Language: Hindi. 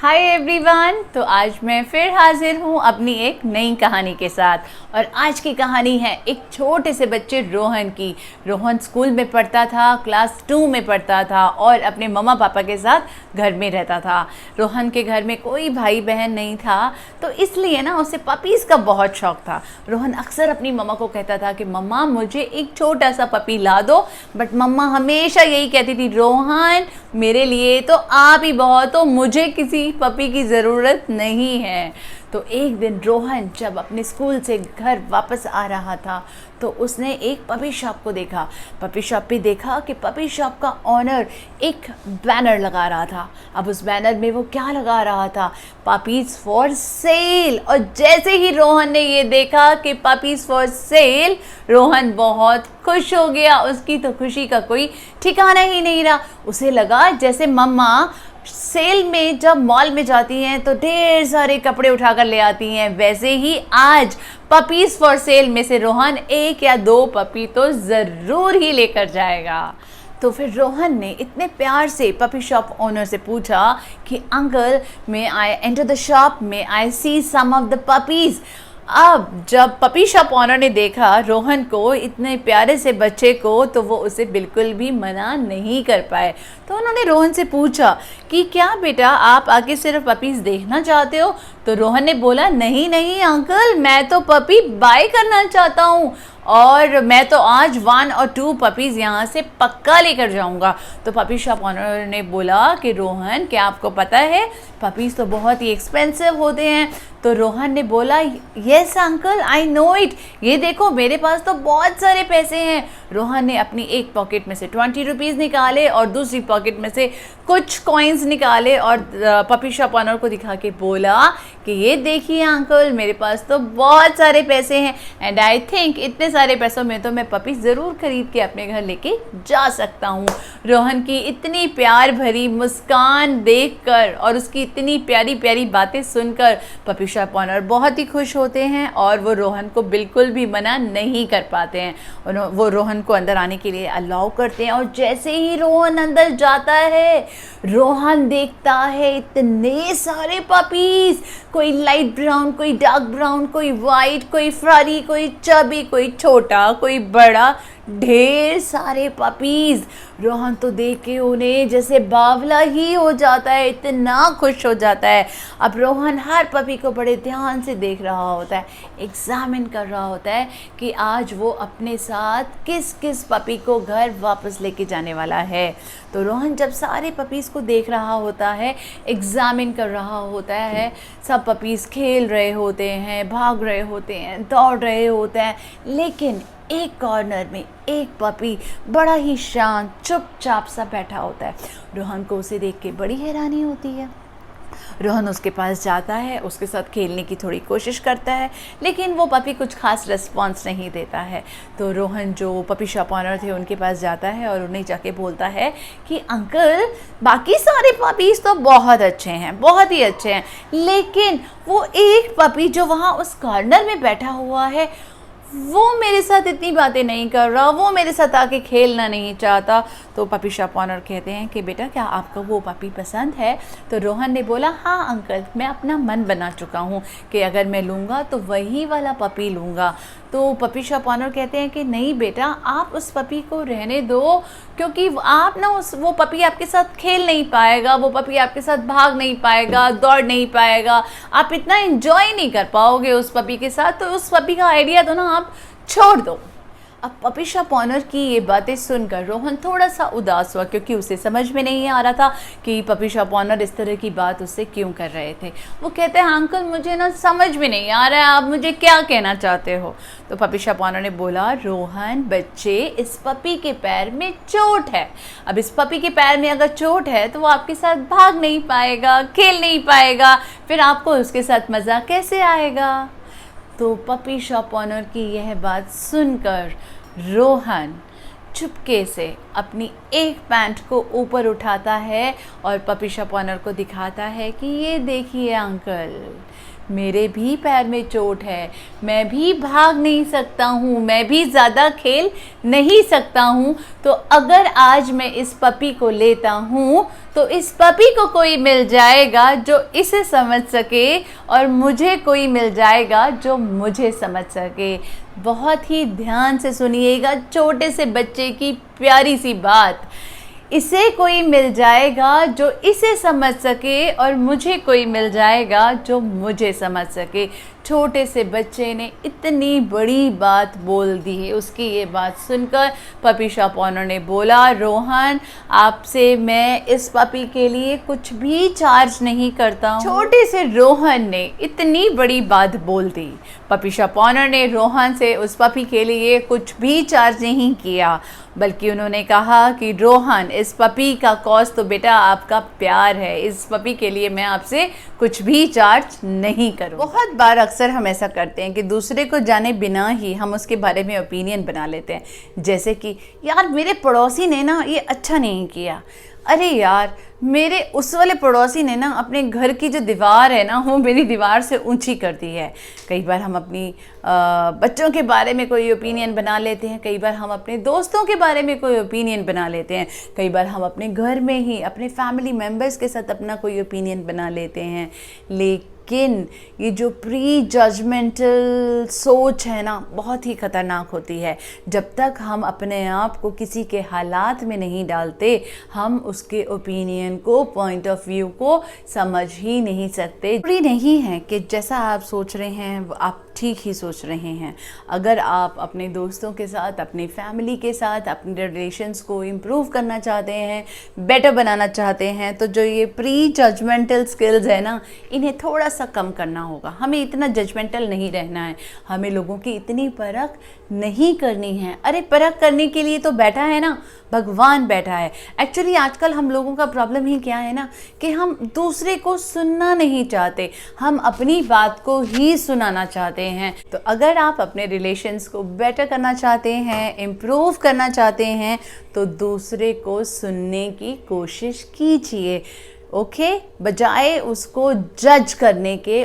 Hi everyone. तो आज मैं फिर हाजिर हूँ अपनी एक नई कहानी के साथ। और आज की कहानी है एक छोटे से बच्चे रोहन की। रोहन स्कूल में पढ़ता था, क्लास 2 में पढ़ता था और अपने मम्मा पापा के साथ घर में रहता था। रोहन के घर में कोई भाई बहन नहीं था, तो इसलिए ना उसे पपीज़ का बहुत शौक था। रोहन अक्सर अपनी मम्मा को कहता था कि मम्मा मुझे एक छोटा सा पपी ला दो, बट मम्मा हमेशा यही कहती थी, रोहन मेरे लिए तो आप ही बहुत हो, मुझे किसी पपी की ज़रूरत नहीं है। तो एक दिन रोहन जब अपने स्कूल से घर वापस आ रहा था तो उसने एक पपी शॉप को देखा। पपी शॉप पे देखा कि पपी शॉप का ऑनर एक बैनर लगा रहा था। अब उस बैनर में वो क्या लगा रहा था? Puppies for sale. और जैसे ही रोहन ने ये देखा कि पपीज़ फॉर सेल, रोहन बहुत खुश हो गया। उसकी तो खुशी का कोई ठिकाना ही नहीं रहा। उसे लगा जैसे मम्मा सेल में जब मॉल में जाती हैं तो ढेर सारे कपड़े उठाकर ले आती हैं, वैसे ही आज पपीज़ फॉर सेल में से रोहन 1 या 2 पपी तो ज़रूर ही लेकर जाएगा। तो फिर रोहन ने इतने प्यार से पपी शॉप ओनर से पूछा कि uncle, may I enter the shop, may I see some of the puppies. अब जब पपी शॉप ऑनर ने देखा रोहन को, इतने प्यारे से बच्चे को, तो वो उसे बिल्कुल भी मना नहीं कर पाए। तो उन्होंने रोहन से पूछा कि क्या बेटा आप आके सिर्फ पपीज़ देखना चाहते हो? तो रोहन ने बोला, नहीं नहीं अंकल, मैं तो पपी बाय करना चाहता हूँ और मैं तो आज 1 और 2 पपीज़ यहाँ से पक्का लेकर जाऊँगा। तो पपी शॉप ऑनर ने बोला कि रोहन, क्या आपको पता है पपीज़ तो बहुत ही एक्सपेंसिव होते हैं? तो रोहन ने बोला, yes uncle, I know it, ये देखो मेरे पास तो बहुत सारे पैसे हैं। रोहन ने अपनी एक पॉकेट में से 20 रुपीज़ निकाले और दूसरी पॉकेट में से कुछ कॉइन्स निकाले और पपी शॉप ऑनर को दिखा के बोला कि ये देखिए अंकल, मेरे पास तो बहुत सारे पैसे हैं एंड आई थिंक इतने सारे पैसों में तो मैं पपी ज़रूर खरीद के अपने घर लेके जा सकता हूँ। रोहन की इतनी प्यार भरी मुस्कान देखकर और उसकी इतनी प्यारी प्यारी बातें सुनकर पपी शॉप ऑनर बहुत ही खुश होते हैं और वो रोहन को बिल्कुल भी मना नहीं कर पाते हैं। वो रोहन को अंदर आने के लिए अलाउ करते हैं और जैसे ही रोहन अंदर जाता है, रोहन देखता है इतने सारे पपीज़, कोई लाइट ब्राउन, कोई डार्क ब्राउन, कोई वाइट, कोई फ्ररी, कोई चबी, कोई छोटा, कोई बड़ा, ढेर सारे पपीज़। रोहन तो देख के उन्हें जैसे बावला ही हो जाता है, इतना खुश हो जाता है। अब रोहन हर पपी को बड़े ध्यान से देख रहा होता है, एग्जामिन कर रहा होता है कि आज वो अपने साथ किस किस पपी को घर वापस लेके जाने वाला है। तो रोहन जब सारे पपीज़ को देख रहा होता है, एग्जामिन कर रहा होता है, सब पपीज़ खेल रहे होते हैं, भाग रहे होते हैं, दौड़ रहे होते हैं, लेकिन एक कॉर्नर में एक पपी बड़ा ही शांत चुपचाप सा बैठा होता है। रोहन को उसे देख के बड़ी हैरानी होती है। रोहन उसके पास जाता है, उसके साथ खेलने की थोड़ी कोशिश करता है, लेकिन वो पपी कुछ खास रिस्पॉन्स नहीं देता है। तो रोहन जो पपी शॉप ऑनर थे उनके पास जाता है और उन्हें जाके बोलता है कि अंकल, बाकी सारे पपीज़ तो बहुत अच्छे हैं, बहुत ही अच्छे हैं, लेकिन वो एक पपी जो वहाँ उस कॉर्नर में बैठा हुआ है वो मेरे साथ इतनी बातें नहीं कर रहा, वो मेरे साथ आके खेलना नहीं चाहता। तो पपी शॉप ऑनर कहते हैं कि बेटा क्या आपको वो पपी पसंद है? तो रोहन ने बोला, हाँ अंकल, मैं अपना मन बना चुका हूँ कि अगर मैं लूँगा तो वही वाला पपी लूँगा। तो पपी शॉप ऑनर कहते हैं कि नहीं बेटा, आप उस पपी को रहने दो, क्योंकि आप ना वो पपी आपके साथ खेल नहीं पाएगा, वो पपी आपके साथ भाग नहीं पाएगा, दौड़ नहीं पाएगा, आप इतना एंजॉय नहीं कर पाओगे उस पपी के साथ, तो उस पपी का आइडिया तो ना आप छोड़ दो। अब पपी शॉप ऑनर की ये बातें सुनकर रोहन थोड़ा सा उदास हुआ, क्योंकि उसे समझ में नहीं आ रहा था कि पपी शॉप ऑनर इस तरह की बात उससे क्यों कर रहे थे। वो कहते हैं, अंकल मुझे ना समझ में नहीं आ रहा है, आप मुझे क्या कहना चाहते हो? तो पपी शॉप ऑनर ने बोला, रोहन बच्चे, इस पपी के पैर में चोट है। अब इस पपी के पैर में अगर चोट है तो वो आपके साथ भाग नहीं पाएगा, खेल नहीं पाएगा, फिर आपको उसके साथ मज़ा कैसे आएगा? तो पपी शॉप ऑनर की यह बात सुनकर रोहन चुपके से अपनी एक पैंट को ऊपर उठाता है और पपी शॉप ओनर को दिखाता है कि ये देखिए अंकल, मेरे भी पैर में चोट है, मैं भी भाग नहीं सकता हूँ, मैं भी ज़्यादा खेल नहीं सकता हूँ। तो अगर आज मैं इस पपी को लेता हूँ तो इस पपी को कोई मिल जाएगा जो इसे समझ सके और मुझे कोई मिल जाएगा जो मुझे समझ सके। बहुत ही ध्यान से सुनिएगा छोटे से बच्चे की प्यारी सी बात। इसे कोई मिल जाएगा जो इसे समझ सके और मुझे कोई मिल जाएगा जो मुझे समझ सके। छोटे से बच्चे ने इतनी बड़ी बात बोल दी है। उसकी ये बात सुनकर पपी शॉप ओनर ने बोला, रोहन, आपसे मैं इस पपी के लिए कुछ भी चार्ज नहीं करता हूँ। छोटे से रोहन ने इतनी बड़ी बात बोल दी। पपी शॉप ओनर ने रोहन से उस पपी के लिए कुछ भी चार्ज नहीं किया, बल्कि उन्होंने कहा कि रोहन, इस पपी का कॉस्ट तो बेटा आपका प्यार है, इस पपी के लिए मैं आपसे कुछ भी चार्ज नहीं करूँ। बहुत बार अक्सर हम ऐसा करते हैं कि दूसरे को जाने बिना ही हम उसके बारे में ओपिनियन बना लेते हैं। जैसे कि यार मेरे पड़ोसी ने ना ये अच्छा नहीं किया, अरे यार मेरे उस वाले पड़ोसी ने ना अपने घर की जो दीवार है ना वो मेरी दीवार से ऊंची कर दी है। कई बार हम अपनी बच्चों के बारे में कोई ओपिनियन बना लेते हैं, कई बार हम अपने दोस्तों के बारे में कोई ओपिनियन बना लेते हैं, कई बार हम अपने घर में ही अपने फैमिली मेम्बर्स के साथ अपना कोई ओपिनियन बना लेते हैं। लेकिन ये जो प्री जजमेंटल सोच है ना बहुत ही ख़तरनाक होती है। जब तक हम अपने आप को किसी के हालात में नहीं डालते हम उसके ओपिनियन को, पॉइंट ऑफ व्यू को समझ ही नहीं सकते। जरूरी नहीं है कि जैसा आप सोच रहे हैं आप ठीक ही सोच रहे हैं। अगर आप अपने दोस्तों के साथ, अपनी फैमिली के साथ अपने रिलेशंस को इम्प्रूव करना चाहते हैं, बेटर बनाना चाहते हैं, तो जो ये प्री जजमेंटल स्किल्स है ना इन्हें थोड़ा सा कम करना होगा। हमें इतना जजमेंटल नहीं रहना है, हमें लोगों की इतनी परख नहीं करनी है। अरे परख करने के लिए तो बैठा है ना भगवान बैठा है। एक्चुअली आजकल हम लोगों का प्रॉब्लम ही क्या है ना कि हम दूसरे को सुनना नहीं चाहते, हम अपनी बात को ही सुनाना चाहते हैं। तो अगर आप अपने रिलेशंस को बेटर करना चाहते हैं, इम्प्रूव करना चाहते हैं, तो दूसरे को सुनने की कोशिश कीजिए, ओके, बजाय उसको जज करने के।